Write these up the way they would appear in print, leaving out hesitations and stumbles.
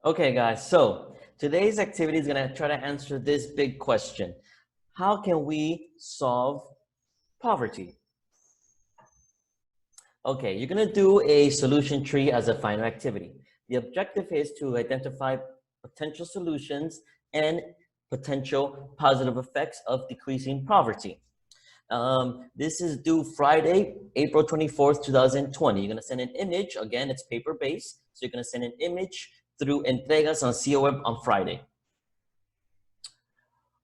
Okay, guys, so today's activity is going to try to answer this big question. How can we solve poverty? Okay, you're going to do a solution tree as a final activity. The objective is to identify potential solutions and potential positive effects of decreasing poverty. This is due Friday, April 24th, 2020. You're going to send an image. Again, it's paper-based. So you're going to send an image through Entregas on COM on Friday.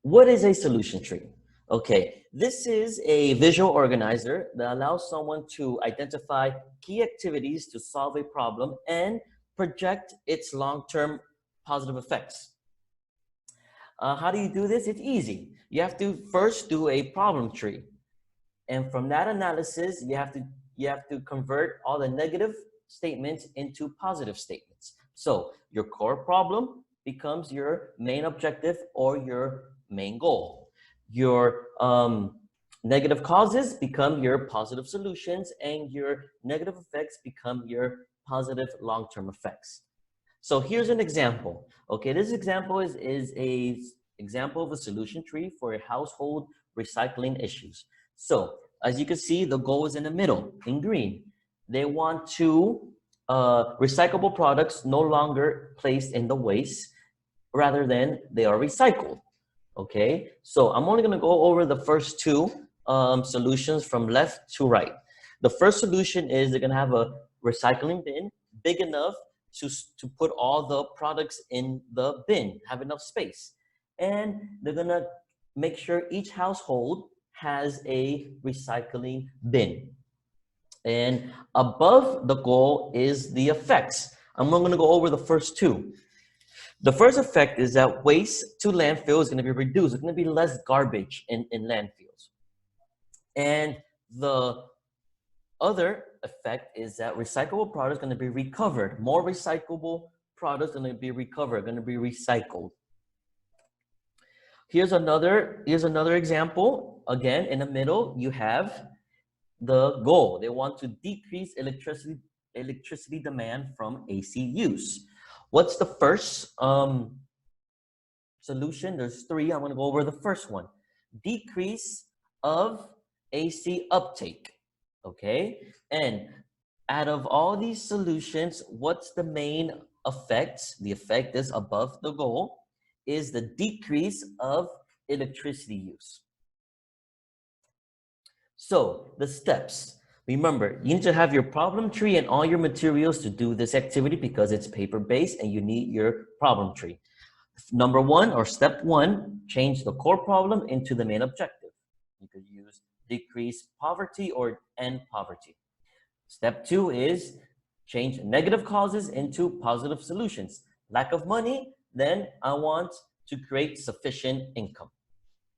What is a solution tree? Okay, this is a visual organizer that allows someone to identify key activities to solve a problem and project its long-term positive effects. How do you do this? It's easy. You have to first do a problem tree. And from that analysis, you have to convert all the negative statements into positive statements. So your core problem becomes your main objective or your main goal. Your negative causes become your positive solutions, and your negative effects become your positive long-term effects. So here's an example. Okay, this example is a example of a solution tree for household recycling issues. So as you can see, the goal is in the middle, in green. They want to recyclable products no longer placed in the waste, rather than they are recycled. Okay, so I'm only gonna go over the first two solutions from left to right. The first solution is they're gonna have a recycling bin big enough to put all the products in the bin, have enough space. And they're gonna make sure each household has a recycling bin. And above the goal is the effects. I'm not gonna go over the first two. The first effect is that waste to landfill is gonna be reduced. There's gonna be less garbage in landfills. And the other effect is that recyclable products are going to be recovered. More recyclable products are going to be recovered, going to be recycled. Here's another example. Again, in the middle, you have the goal. They want to decrease electricity demand from AC use. What's the first solution? There's three. I'm going to go over the first one. Decrease of AC uptake. Okay, and out of all these solutions, what's the main effect? The effect is above the goal, is the decrease of electricity use. So the steps, remember, you need to have your problem tree and all your materials to do this activity because it's paper-based and you need your problem tree. Number one, or step one, change the core problem into the main objective. You could use decrease poverty or end poverty. Step two is change negative causes into positive solutions. Lack of money, then I want to create sufficient income.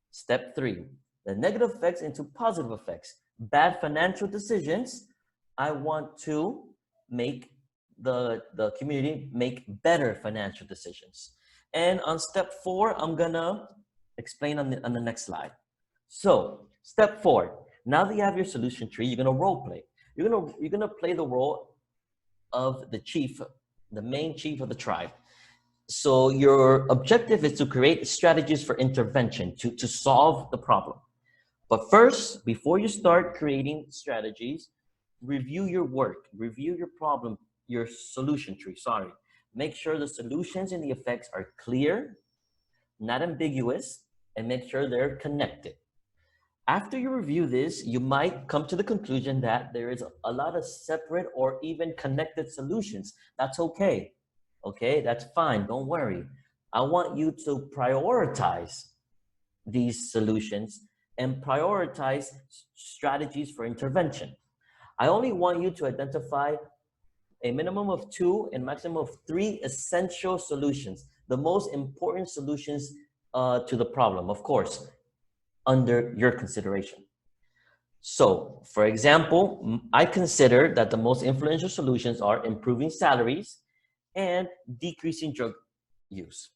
Step three, the negative effects into positive effects. Bad financial decisions, I want to make the community make better financial decisions. And on step four, I'm gonna explain on the next slide. So step four, now that you have your solution tree, you're gonna role play. You're gonna play the role of the chief, the main chief of the tribe. So your objective is to create strategies for intervention to solve the problem. But first, before you start creating strategies, review your work, review your problem, your solution tree, sorry. Make sure the solutions and the effects are clear, not ambiguous, and make sure they're connected. After you review this, you might come to the conclusion that there is a lot of separate or even connected solutions. That's okay. Okay, that's fine. Don't worry. I want you to prioritize these solutions and prioritize strategies for intervention. I only want you to identify a minimum of 2 and maximum of 3 essential solutions, the most important solutions to the problem, of course, under your consideration. So, for example, I consider that the most influential solutions are improving salaries and decreasing drug use.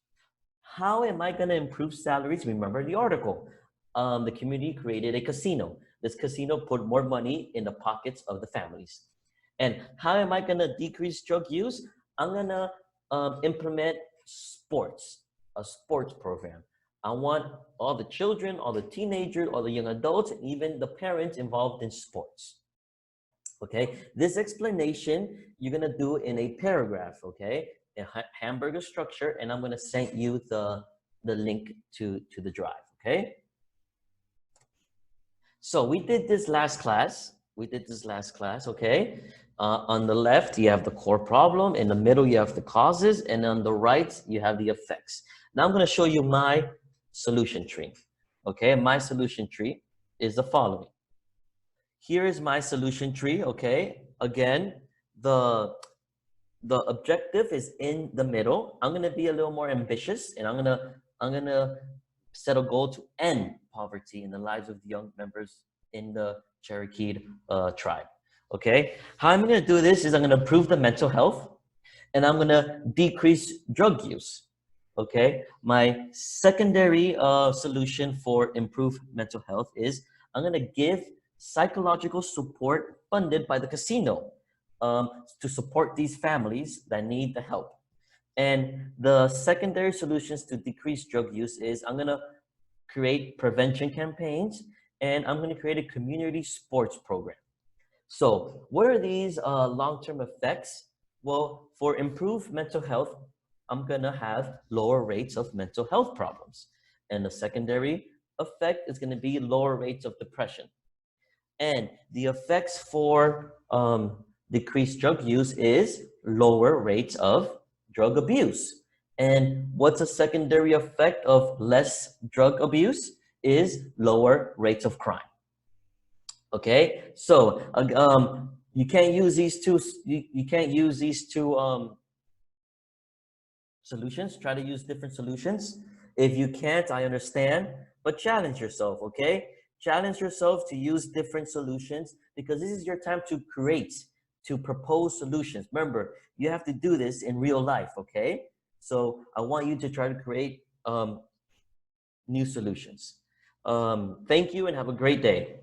How am I going to improve salaries? Remember the article. The community created a casino. This casino put more money in the pockets of the families. And how am I going to decrease drug use? I'm going to implement sports, a sports program. I want all the children, all the teenagers, all the young adults, and even the parents involved in sports. Okay, this explanation you're gonna do in a paragraph, okay, a hamburger structure, and I'm gonna send you the link to the drive, okay? So we did this last class. Okay? On the left, you have the core problem. In the middle, you have the causes. And on the right, you have the effects. Now I'm going to show you my solution tree. Okay? My solution tree is the following. Here is my solution tree, okay? Again, the objective is in the middle. I'm going to be a little more ambitious, and I'm going to set a goal to end poverty in the lives of the young members in the Cherokee tribe. Okay, how I'm going to do this is I'm going to improve the mental health, and I'm going to decrease drug use. Okay, my secondary solution for improved mental health is I'm going to give psychological support funded by the casino to support these families that need the help. And the secondary solutions to decrease drug use is I'm going to create prevention campaigns, and I'm going to create a community sports program. So what are these long-term effects? Well, for improved mental health, I'm going to have lower rates of mental health problems. And the secondary effect is going to be lower rates of depression. And the effects for decreased drug use is lower rates of drug abuse. And what's a secondary effect of less drug abuse is lower rates of crime. Okay, so you can't use these two. You can't use these two solutions. Try to use different solutions. If you can't, I understand, but challenge yourself. Okay, challenge yourself to use different solutions, because this is your time to create, to propose solutions. Remember, you have to do this in real life. Okay, so I want you to try to create new solutions. Thank you and have a great day.